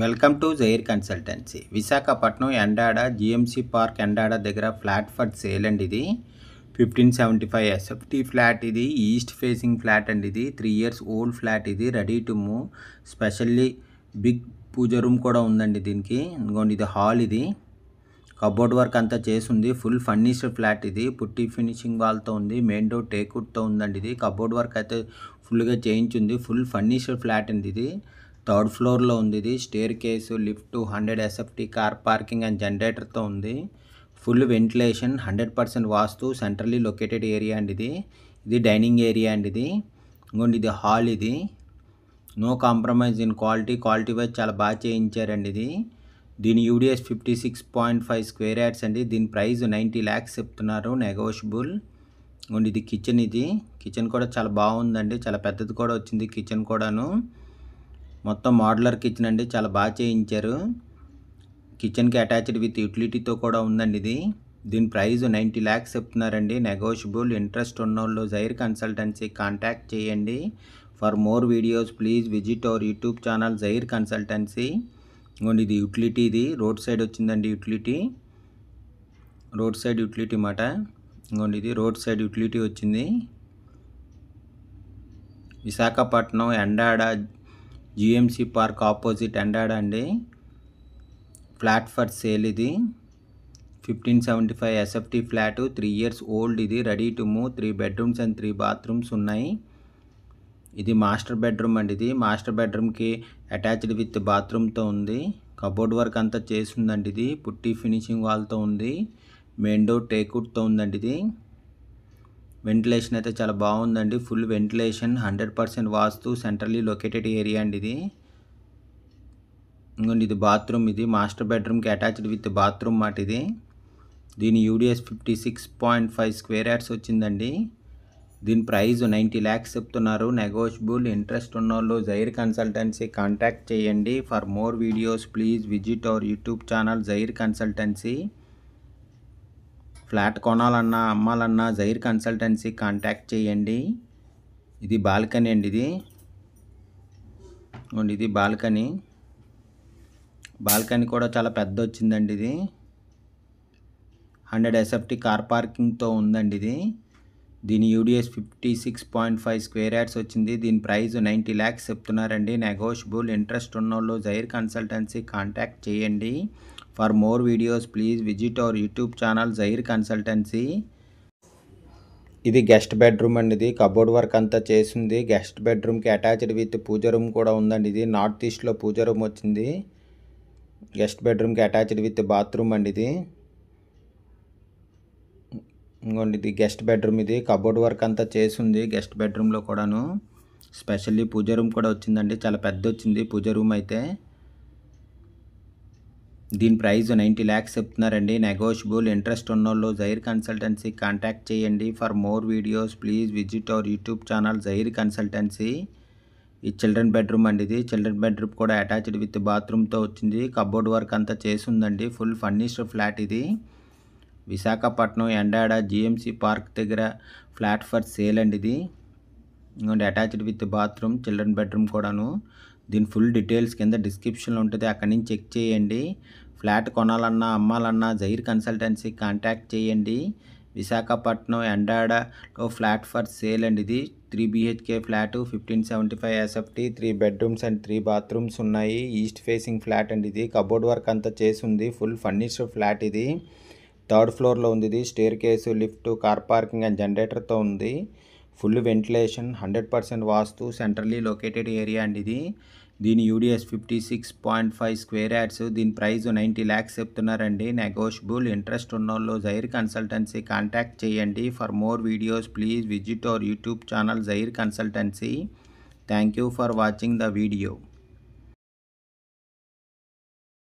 Welcome to Zair consultancy. Visakhapatnam Endada GMC park Endada దగ్గర flat for sale అండి. ఇది 1575 ఎస్ఎఫ్టీ ఫ్లాట్. ఇది ఈస్ట్ ఫేసింగ్ ఫ్లాట్ అండి. ఇది 3 years ఓల్డ్ ఫ్లాట్. ఇది ready to move. Specially big puja room కూడా ఉందండి దీనికి. ఇంకోండి ఇది హాల్. ఇది కబోర్డ్ వర్క్ అంతా చేసింది. Full furnished flat. ఇది పుట్టి ఫినిషింగ్ వాల్తో ఉంది. మెయిన్ డోర్ టేక్వుడ్తో ఉందండి. ఇది కబోర్డ్ వర్క్ అయితే ఫుల్గా చేయించింది. ఫుల్ ఫర్నిష్డ్ ఫ్లాట్ అండి. ఇది 3rd ఫ్లోర్లో ఉంది. ఇది staircase, lift, 100 SFT, car parking and జనరేటర్తో ఉంది. Full ventilation, 100% vastu, centrally located area అండి. ఇది డైనింగ్ ఏరియా అండి. ఇంకోండి ఇది హాల్. ఇది no compromise in quality wise చాలా బాగా చేయించారండి. దీని యూడిఎస్ 56.5 స్క్వేర్ యార్డ్స్ అండి. దీని ప్రైస్ 90 lakhs చెప్తున్నారు, నెగోషియబుల్. ఇంకోండి ఇది కిచెన్. కిచెన్ కూడా చాలా బాగుందండి. చాలా పెద్దది కూడా వచ్చింది కిచెన్ కూడాను. మొత్తం మోడ్యులర్ కిచెన్ అండి. చాలా బాగా చేయించారు. కిచెన్కి అటాచ్డ్ విత్ యూటిలిటీతో కూడా ఉందండి. దీని ప్రైస్ 90 lakhs చెప్తున్నారండి, నెగోషియబుల్. ఇంట్రెస్ట్ ఉన్నోళ్ళు జైర్ కన్సల్టెన్సీ కాంటాక్ట్ చేయండి. For more videos please visit our YouTube channel Jair consultancy. ఇంకోండి ఇది యూటిలిటీ. ఇది రోడ్ సైడ్ వచ్చిందండి యూటిలిటీ. రోడ్ సైడ్ యూటిలిటీ మాట. ఇంకోండి ఇది రోడ్ సైడ్ యూటిలిటీ వచ్చింది. Visakhapatnam Endada GMC park opposite Endada అండి. Flat for sale. ఇది 1575 ఎస్ఎఫ్టీ ఫ్లాట్, 3 years ఓల్డ్. ఇది ready to move. 3 bedrooms and 3 bathrooms ఉన్నాయి. ఇది మాస్టర్ బెడ్రూమ్ అండి. ఇది మాస్టర్ బెడ్రూమ్కి అటాచ్డ్ విత్ బాత్రూమ్తో ఉంది. కబోర్డ్ వర్క్ అంతా చేస్తుందండి. ఇది పుట్టి ఫినిషింగ్ వాల్తో ఉంది. మెయిన్ డోర్ టేక్వుడ్తో ఉందండి. ఇది వెంటిలేషన్ అయితే చాలా బాగుందండి. Full ventilation, 100% vastu, centrally located area అండి. ఇంకోండి ఇది బాత్రూమ్. ఇది మాస్టర్ బెడ్రూమ్కి అటాచ్డ్ విత్ బాత్రూమ్ మాట. ఇది దీని యూడిఎస్ 56.5 స్క్వేర్ యార్డ్స్ వచ్చిందండి. దీని ప్రైస్ 90 lakhs చెప్తున్నారు, నెగోషియబుల్. ఇంట్రెస్ట్ ఉన్నోళ్ళు జైర్ కన్సల్టెన్సీ కాంటాక్ట్ చేయండి. For more videos please visit our YouTube channel Jair consultancy. Flat కొనాలన్నా అమ్మాలన్నా జైర్ కన్సల్టెన్సీ కాంటాక్ట్ చేయండి. ఇది బాల్కనీ అండి. ఇది బాల్కనీ కూడా చాలా పెద్ద వచ్చిందండి. ఇది 100 ఎస్ఎఫ్టీ కార్ పార్కింగ్తో ఉందండి. దీని యూడిఎస్ 56.5 స్క్వేర్ యార్డ్స్ వచ్చింది. దీని ప్రైస్ 90 lakhs చెప్తున్నారండి, నెగోషియబుల్. ఇంట్రెస్ట్ ఉన్నోళ్ళు జైర్ కన్సల్టెన్సీ కాంటాక్ట్ చేయండి. For more videos please visit our YouTube channel Jair consultancy. ఇది గెస్ట్ బెడ్రూమ్ అండి. ఇది కబోర్డ్ వర్క్ అంతా చేసింది. గెస్ట్ బెడ్రూమ్కి అటాచ్డ్ విత్ పూజ రూమ్ కూడా ఉందండి. ఇది నార్త్ ఈస్ట్లో పూజ రూమ్ వచ్చింది. గెస్ట్ బెడ్రూమ్కి అటాచ్డ్ విత్ బాత్రూమ్ అండి. ఇంకోండి ఇది గెస్ట్ బెడ్రూమ్. ఇది కబోర్డ్ వర్క్ అంతా చేసింది గెస్ట్ బెడ్రూమ్లో కూడాను. స్పెషల్లీ పూజ రూమ్ కూడా వచ్చిందండి. చాలా పెద్ద వచ్చింది పూజ రూమ్ అయితే. దీని ప్రైస్ 90 lakhs చెప్తున్నారండి, నెగోషియబుల్. ఇంట్రెస్ట్ ఉన్నోళ్ళు జైర్ కన్సల్టెన్సీ కాంటాక్ట్ చేయండి. For more videos please visit our YouTube channel Jair consultancy. ఈ చిల్డ్రన్ బెడ్రూమ్ అండి. ఇది చిల్డ్రన్ బెడ్రూమ్ కూడా అటాచ్డ్ విత్ బాత్రూమ్తో వచ్చింది. కబోర్డ్ వర్క్ అంతా చేసిందండి. Full furnished flat. ఇది విశాఖపట్నం ఎండాడ జిఎంసి పార్క్ దగ్గర ఫ్లాట్ ఫర్ సేల్ అండి. ఇది ఇంకోటి attached with bathroom, children bedroom కూడాను. దీని ఫుల్ డీటెయిల్స్ కింద డిస్క్రిప్షన్లో ఉంటుంది, అక్కడి నుంచి చెక్ చేయండి. ఫ్లాట్ కొనాలన్నా అమ్మాలన్నా జైర్ కన్సల్టెన్సీ కాంటాక్ట్ చేయండి. విశాఖపట్నం ఎండాడలో ఫ్లాట్ ఫర్ సేల్ అండి. ఇది 3 BHK flat, 1575 SFT, 3 bedrooms and 3 bathrooms ఉన్నాయి. ఈస్ట్ ఫేసింగ్ ఫ్లాట్ అండి. ఇది కబోర్డ్ వర్క్ అంతా చేసింది. Full furnished flat. ఇది 3rd ఫ్లోర్లో ఉంది. ఇది staircase, lift, car parking and జనరేటర్తో ఉంది. Full ventilation, 100% vastu, centrally located area అండి. దీని యూడిఎస్ 56.5 స్క్వేర్ యార్డ్స్. దీని ప్రైస్ 90 lakhs చెప్తున్నారండి, నెగోషియబుల్. ఇంట్రెస్ట్ ఉన్నోళ్ళు జైర్ కన్సల్టెన్సీ కాంటాక్ట్ చేయండి. For more videos please visit our YouTube channel Jair consultancy. Thank you for watching the video.